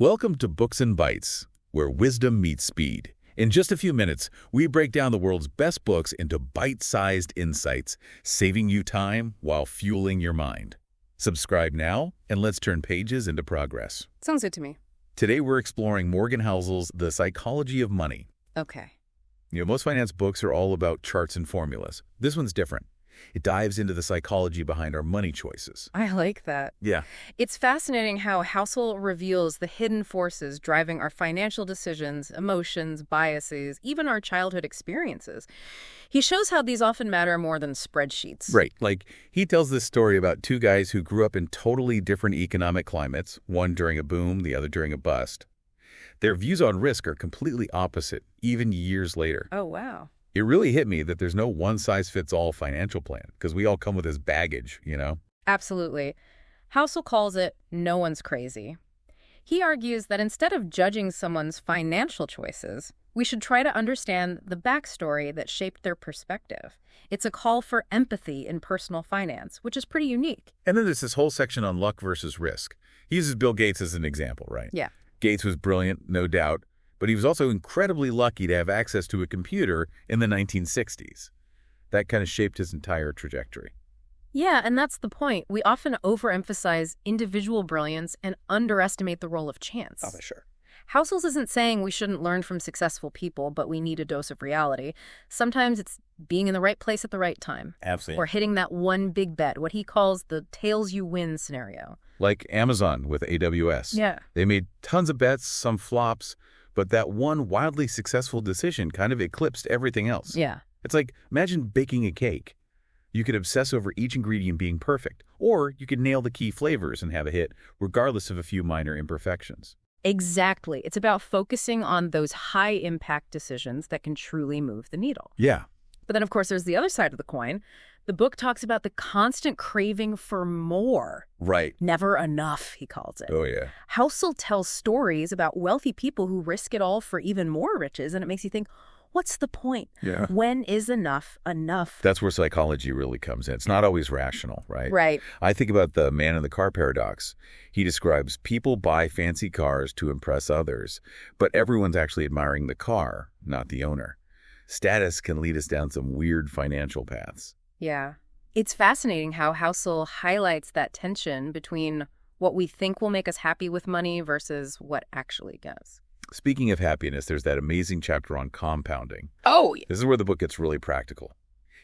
Welcome to Books and Bytes, where wisdom meets speed. In just a few minutes, we break down the world's best books into bite-sized insights, saving you time while fueling your mind. Subscribe now, and let's turn pages into progress. Sounds good to me. Today, we're exploring Morgan Housel's The Psychology of Money. Okay. Most finance books are all about charts and formulas. This one's different. It dives into the psychology behind our money choices. I like that. Yeah. It's fascinating how Housel reveals the hidden forces driving our financial decisions, emotions, biases, even our childhood experiences. He shows how these often matter more than spreadsheets. Right. Like, he tells this story about two guys who grew up in totally different economic climates, one during a boom, the other during a bust. Their views on risk are completely opposite, even years later. Oh, wow. It really hit me that there's no one-size-fits-all financial plan, because we all come with this baggage, Absolutely. Housel calls it no one's crazy. He argues that instead of judging someone's financial choices, we should try to understand the backstory that shaped their perspective. It's a call for empathy in personal finance, which is pretty unique. And then there's this whole section on luck versus risk. He uses Bill Gates as an example, right? Yeah. Gates was brilliant, no doubt, but he was also incredibly lucky to have access to a computer in the 1960s. That kind of shaped his entire trajectory. Yeah, and that's the point. We often overemphasize individual brilliance and underestimate the role of chance. Oh, for sure. Housel isn't saying we shouldn't learn from successful people, but we need a dose of reality. Sometimes it's being in the right place at the right time. Absolutely. Or hitting that one big bet, what he calls the tails you win scenario. Like Amazon with AWS. Yeah. They made tons of bets, some flops, but that one wildly successful decision kind of eclipsed everything else. Yeah. It's like, imagine baking a cake. You could obsess over each ingredient being perfect, or you could nail the key flavors and have a hit, regardless of a few minor imperfections. Exactly. It's about focusing on those high-impact decisions that can truly move the needle. Yeah. But then, of course, there's the other side of the coin. The book talks about the constant craving for more. Right. Never enough, he calls it. Oh, yeah. Housel tells stories about wealthy people who risk it all for even more riches, and it makes you think, what's the point? Yeah. When is enough enough? That's where psychology really comes in. It's not always rational, right? Right. I think about the man in the car paradox. He describes people buy fancy cars to impress others, but everyone's actually admiring the car, not the owner. Status can lead us down some weird financial paths. Yeah. It's fascinating how Housel highlights that tension between what we think will make us happy with money versus what actually does. Speaking of happiness, there's that amazing chapter on compounding. Oh, This is where the book gets really practical.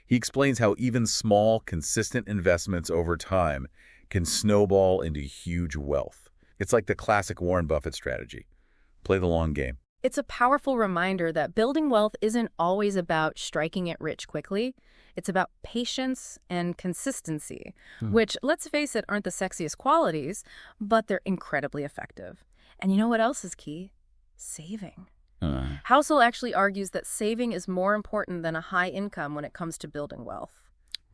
He explains how even small, consistent investments over time can snowball into huge wealth. It's like the classic Warren Buffett strategy. Play the long game. it's a powerful reminder that building wealth isn't always about striking it rich quickly. It's about patience and consistency, which, let's face it, aren't the sexiest qualities, but they're incredibly effective. And you know what else is key? Saving. Housel actually argues that saving is more important than a high income when it comes to building wealth.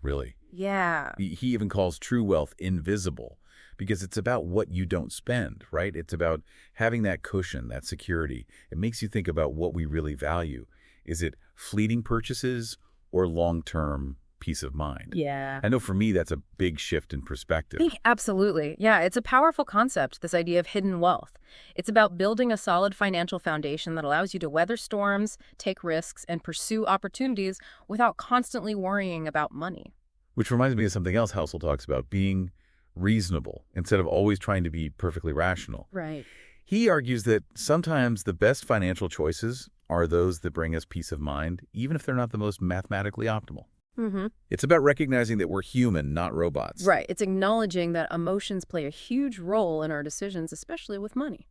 Really? Yeah. He even calls true wealth invisible because it's about what you don't spend, right? It's about having that cushion, that security. It makes you think about what we really value. Is it fleeting purchases or long-term peace of mind? Yeah. I know for me, that's a big shift in perspective. Absolutely. Yeah, it's a powerful concept, this idea of hidden wealth. It's about building a solid financial foundation that allows you to weather storms, take risks, and pursue opportunities without constantly worrying about money. Which reminds me of something else Housel talks about, being reasonable instead of always trying to be perfectly rational. Right. He argues that sometimes the best financial choices are those that bring us peace of mind, even if they're not the most mathematically optimal. Mm-hmm. It's about recognizing that we're human, not robots. Right. It's acknowledging that emotions play a huge role in our decisions, especially with money.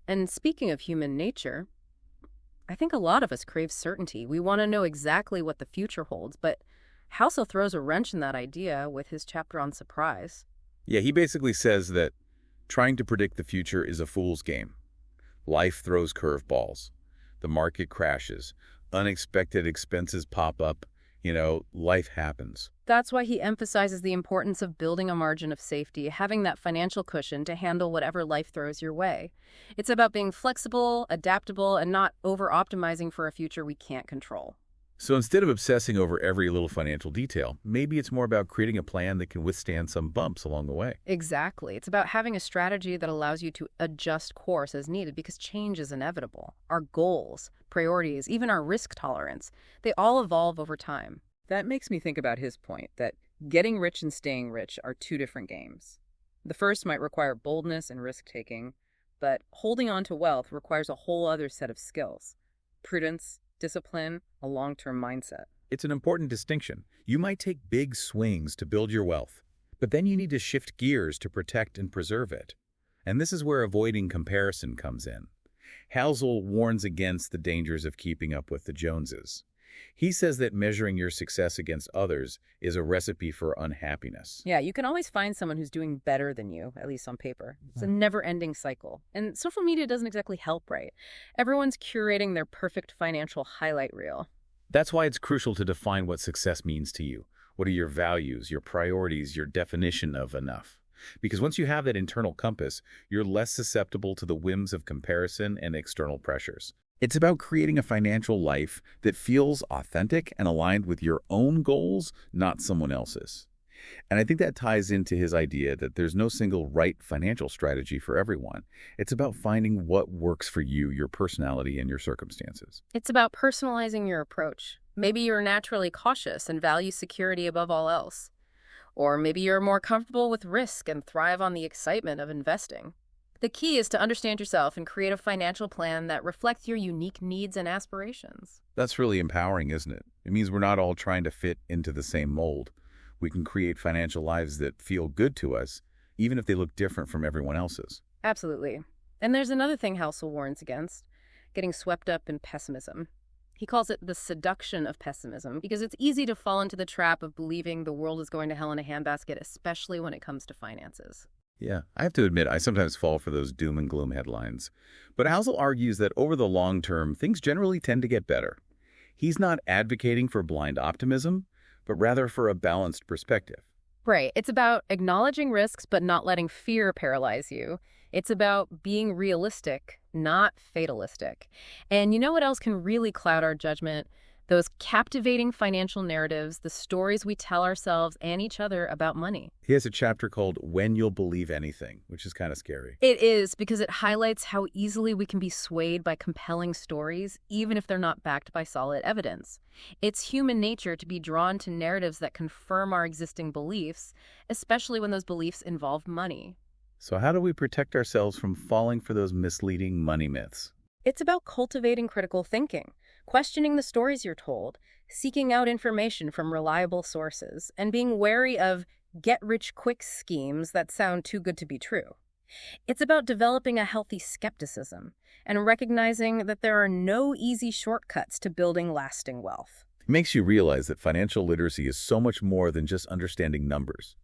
And speaking of human nature, I think a lot of us crave certainty. We want to know exactly what the future holds, but Housel throws a wrench in that idea with his chapter on surprise. Yeah, he basically says that trying to predict the future is a fool's game. Life throws curveballs. The market crashes. Unexpected expenses pop up. Life happens. That's why he emphasizes the importance of building a margin of safety, having that financial cushion to handle whatever life throws your way. It's about being flexible, adaptable, and not over-optimizing for a future we can't control. So instead of obsessing over every little financial detail, maybe it's more about creating a plan that can withstand some bumps along the way. Exactly. It's about having a strategy that allows you to adjust course as needed because change is inevitable. Our goals, priorities, even our risk tolerance, they all evolve over time. That makes me think about his point that getting rich and staying rich are two different games. The first might require boldness and risk-taking, but holding on to wealth requires a whole other set of skills: prudence, discipline, a long-term mindset. It's an important distinction. You might take big swings to build your wealth, but then you need to shift gears to protect and preserve it. And this is where avoiding comparison comes in. Housel warns against the dangers of keeping up with the Joneses. He says that measuring your success against others is a recipe for unhappiness. Yeah, you can always find someone who's doing better than you, at least on paper. It's a never-ending cycle. And social media doesn't exactly help, right? Everyone's curating their perfect financial highlight reel. That's why it's crucial to define what success means to you. What are your values, your priorities, your definition of enough? Because once you have that internal compass, you're less susceptible to the whims of comparison and external pressures. It's about creating a financial life that feels authentic and aligned with your own goals, not someone else's. And I think that ties into his idea that there's no single right financial strategy for everyone. It's about finding what works for you, your personality, and your circumstances. It's about personalizing your approach. Maybe you're naturally cautious and value security above all else. Or maybe you're more comfortable with risk and thrive on the excitement of investing. The key is to understand yourself and create a financial plan that reflects your unique needs and aspirations. That's really empowering, isn't it? It means we're not all trying to fit into the same mold. We can create financial lives that feel good to us, even if they look different from everyone else's. Absolutely. And there's another thing Housel warns against: getting swept up in pessimism. He calls it the seduction of pessimism because it's easy to fall into the trap of believing the world is going to hell in a handbasket, especially when it comes to finances. Yeah, I have to admit, I sometimes fall for those doom and gloom headlines. But Housel argues that over the long term, things generally tend to get better. He's not advocating for blind optimism, but rather for a balanced perspective. Right. It's about acknowledging risks but not letting fear paralyze you. It's about being realistic, not fatalistic. And you know what else can really cloud our judgment? Those captivating financial narratives, the stories we tell ourselves and each other about money. He has a chapter called When You'll Believe Anything, which is kind of scary. It is, because it highlights how easily we can be swayed by compelling stories, even if they're not backed by solid evidence. It's human nature to be drawn to narratives that confirm our existing beliefs, especially when those beliefs involve money. So how do we protect ourselves from falling for those misleading money myths? It's about cultivating critical thinking, questioning the stories you're told, seeking out information from reliable sources, and being wary of get-rich-quick schemes that sound too good to be true. It's about developing a healthy skepticism and recognizing that there are no easy shortcuts to building lasting wealth. It makes you realize that financial literacy is so much more than just understanding numbers.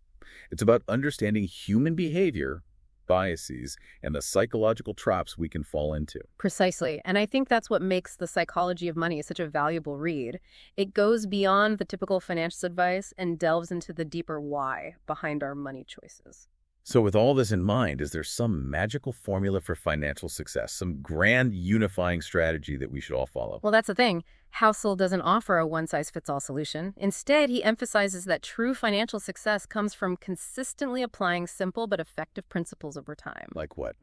It's about understanding human behavior, biases, and the psychological traps we can fall into. Precisely. And I think that's what makes The Psychology of Money such a valuable read. It goes beyond the typical financial advice and delves into the deeper why behind our money choices. So with all this in mind, is there some magical formula for financial success, some grand unifying strategy that we should all follow? Well, that's the thing. Housel doesn't offer a one-size-fits-all solution. Instead, he emphasizes that true financial success comes from consistently applying simple but effective principles over time. Like what?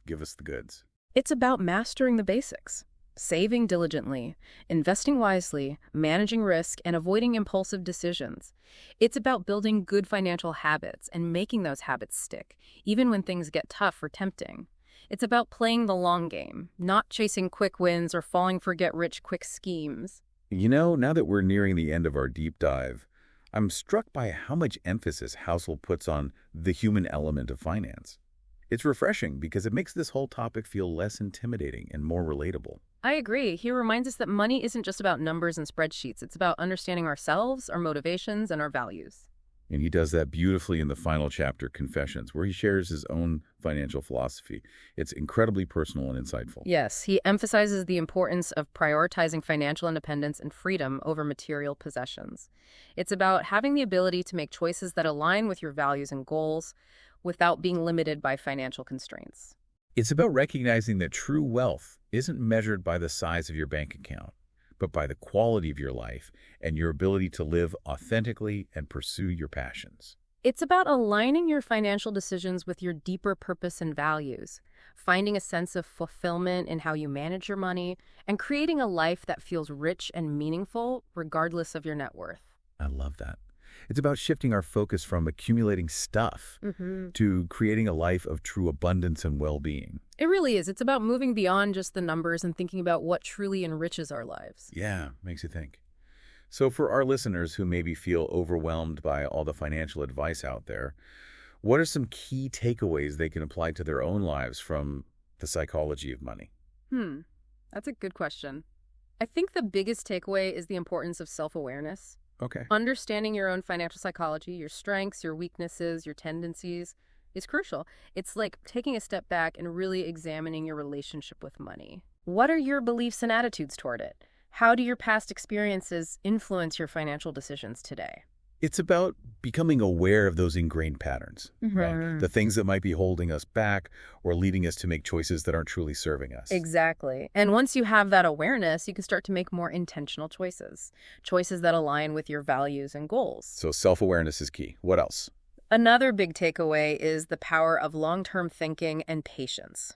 Give us the goods. It's about mastering the basics. Saving diligently, investing wisely, managing risk, and avoiding impulsive decisions. It's about building good financial habits and making those habits stick, even when things get tough or tempting. It's about playing the long game, not chasing quick wins or falling for get-rich-quick schemes. You know, now that we're nearing the end of our deep dive, I'm struck by how much emphasis Housel puts on the human element of finance. It's refreshing because it makes this whole topic feel less intimidating and more relatable. I agree. He reminds us that money isn't just about numbers and spreadsheets. It's about understanding ourselves, our motivations, and our values. And he does that beautifully in the final chapter, Confessions, where he shares his own financial philosophy. It's incredibly personal and insightful. Yes, he emphasizes the importance of prioritizing financial independence and freedom over material possessions. It's about having the ability to make choices that align with your values and goals without being limited by financial constraints. It's about recognizing that true wealth isn't measured by the size of your bank account, but by the quality of your life and your ability to live authentically and pursue your passions. It's about aligning your financial decisions with your deeper purpose and values, finding a sense of fulfillment in how you manage your money, and creating a life that feels rich and meaningful regardless of your net worth. I love that. It's about shifting our focus from accumulating stuff to creating a life of true abundance and well-being. It really is. It's about moving beyond just the numbers and thinking about what truly enriches our lives. Yeah, makes you think. So for our listeners who maybe feel overwhelmed by all the financial advice out there, what are some key takeaways they can apply to their own lives from the psychology of money? That's a good question. I think the biggest takeaway is the importance of self-awareness. Okay. Understanding your own financial psychology, your strengths, your weaknesses, your tendencies is crucial. It's like taking a step back and really examining your relationship with money. What are your beliefs and attitudes toward it? How do your past experiences influence your financial decisions today? It's about becoming aware of those ingrained patterns, right? The things that might be holding us back or leading us to make choices that aren't truly serving us. Exactly. And once you have that awareness, you can start to make more intentional choices that align with your values and goals. So self-awareness is key. What else? Another big takeaway is the power of long-term thinking and patience.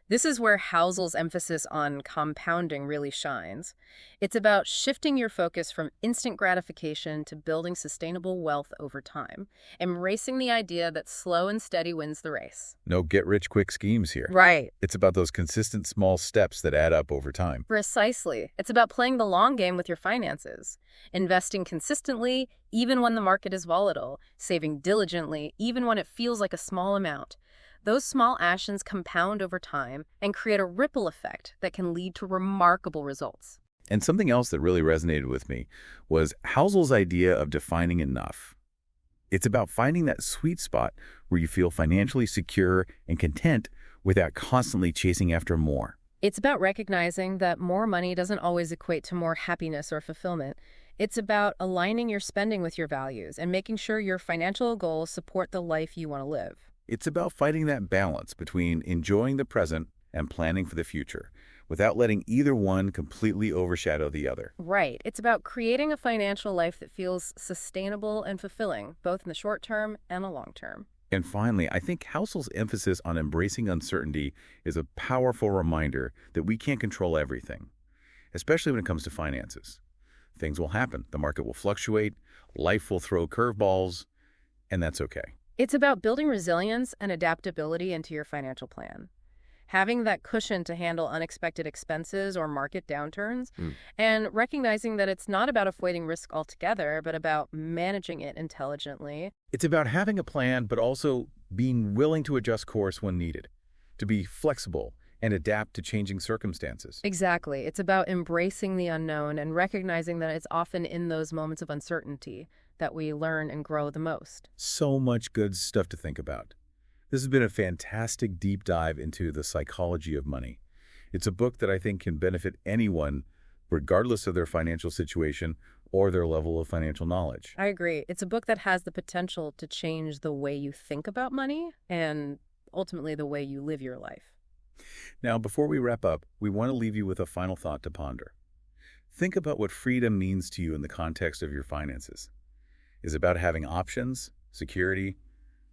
This is where Housel's emphasis on compounding really shines. It's about shifting your focus from instant gratification to building sustainable wealth over time, embracing the idea that slow and steady wins the race. No get-rich-quick schemes here. Right. It's about those consistent small steps that add up over time. Precisely. It's about playing the long game with your finances, investing consistently even when the market is volatile, saving diligently even when it feels like a small amount. Those small actions compound over time and create a ripple effect that can lead to remarkable results. And something else that really resonated with me was Housel's idea of defining enough. It's about finding that sweet spot where you feel financially secure and content without constantly chasing after more. It's about recognizing that more money doesn't always equate to more happiness or fulfillment. It's about aligning your spending with your values and making sure your financial goals support the life you want to live. It's about finding that balance between enjoying the present and planning for the future, without letting either one completely overshadow the other. Right. It's about creating a financial life that feels sustainable and fulfilling, both in the short term and the long term. And finally, I think Housel's emphasis on embracing uncertainty is a powerful reminder that we can't control everything, especially when it comes to finances. Things will happen. The market will fluctuate. Life will throw curveballs, and that's okay. It's about building resilience and adaptability into your financial plan. Having that cushion to handle unexpected expenses or market downturns, and recognizing that it's not about avoiding risk altogether, but about managing it intelligently. It's about having a plan, but also being willing to adjust course when needed, to be flexible and adapt to changing circumstances. Exactly. It's about embracing the unknown and recognizing that it's often in those moments of uncertainty that we learn and grow the most. So much good stuff to think about. This has been a fantastic deep dive into the psychology of money. It's a book that I think can benefit anyone, regardless of their financial situation or their level of financial knowledge. I agree. It's a book that has the potential to change the way you think about money and ultimately the way you live your life. Now, before we wrap up, we want to leave you with a final thought to ponder. Think about what freedom means to you in the context of your finances. Is it about having options, security,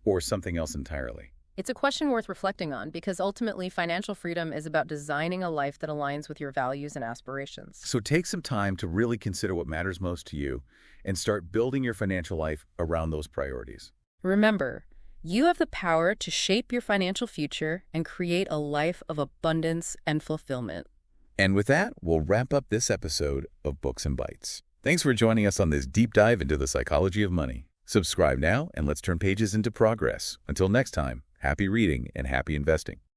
or something else entirely? It's a question worth reflecting on because ultimately financial freedom is about designing a life that aligns with your values and aspirations. So take some time to really consider what matters most to you and start building your financial life around those priorities. Remember, you have the power to shape your financial future and create a life of abundance and fulfillment. And with that, we'll wrap up this episode of Books and Bytes. Thanks for joining us on this deep dive into the psychology of money. Subscribe now and let's turn pages into progress. Until next time, happy reading and happy investing.